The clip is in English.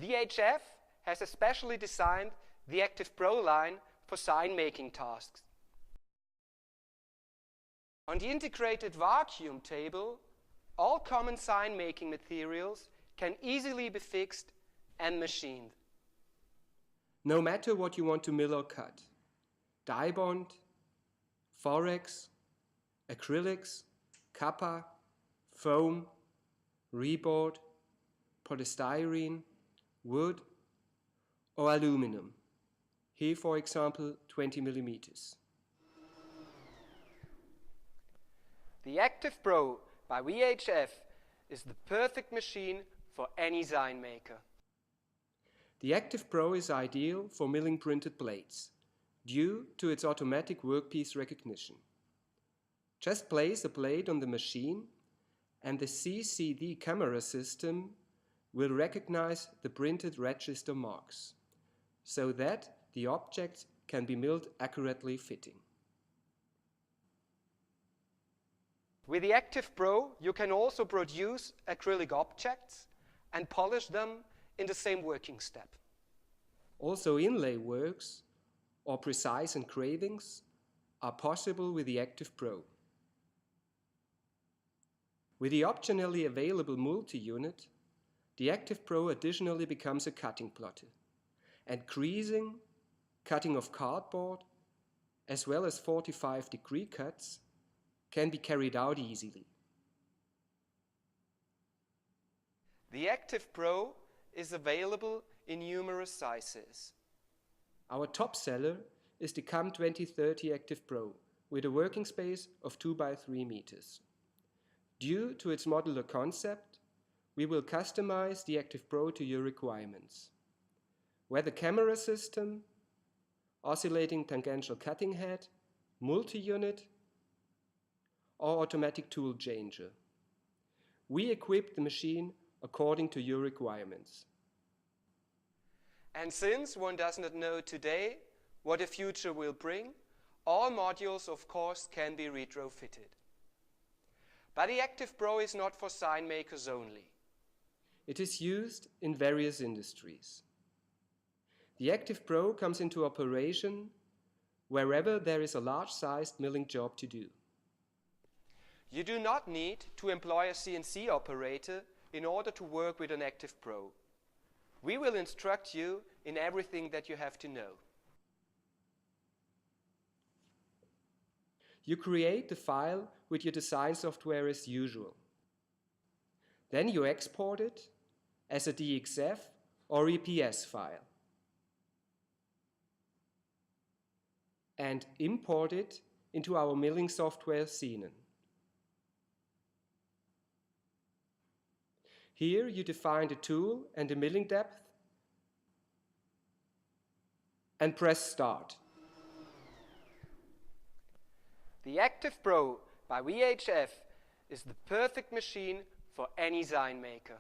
VHF has especially designed the Active Pro line for sign making tasks. On the integrated vacuum table, all common sign making materials can easily be fixed and machined. No matter what you want to mill or cut, die bond, forex, acrylics, kappa, foam, reboard, polystyrene, wood or aluminum. Here, for example, 20 millimeters. The Active Pro by VHF is the perfect machine for any sign maker. The Active Pro is ideal for milling printed plates due to its automatic workpiece recognition. Just place a plate on the machine and the CCD camera system will recognize the printed register marks so that the objects can be milled accurately fitting. With the Active Pro, you can also produce acrylic objects and polish them in the same working step. Also, inlay works or precise engravings are possible with the Active Pro. With the optionally available multi-unit, the Active Pro additionally becomes a cutting plotter, and creasing, cutting of cardboard, as well as 45-degree cuts can be carried out easily. The Active Pro is available in numerous sizes. Our top seller is the CAM 2030 Active Pro with a working space of 2 by 3 meters. Due to its modular concept, we will customize the Active Pro to your requirements. Whether camera system, oscillating tangential cutting head, multi-unit, or automatic tool changer. We equip the machine according to your requirements. And since one does not know today what the future will bring, all modules, of course, can be retrofitted. But the Active Pro is not for sign makers only. It is used in various industries. The Active Pro comes into operation wherever there is a large-sized milling job to do. You do not need to employ a CNC operator in order to work with an Active Pro. We will instruct you in everything that you have to know. You create the file with your design software as usual. Then you export it as a DXF or EPS file and import it into our milling software Xenon. Here you define the tool and the milling depth and press Start. The Active Pro by VHF is the perfect machine for any sign maker.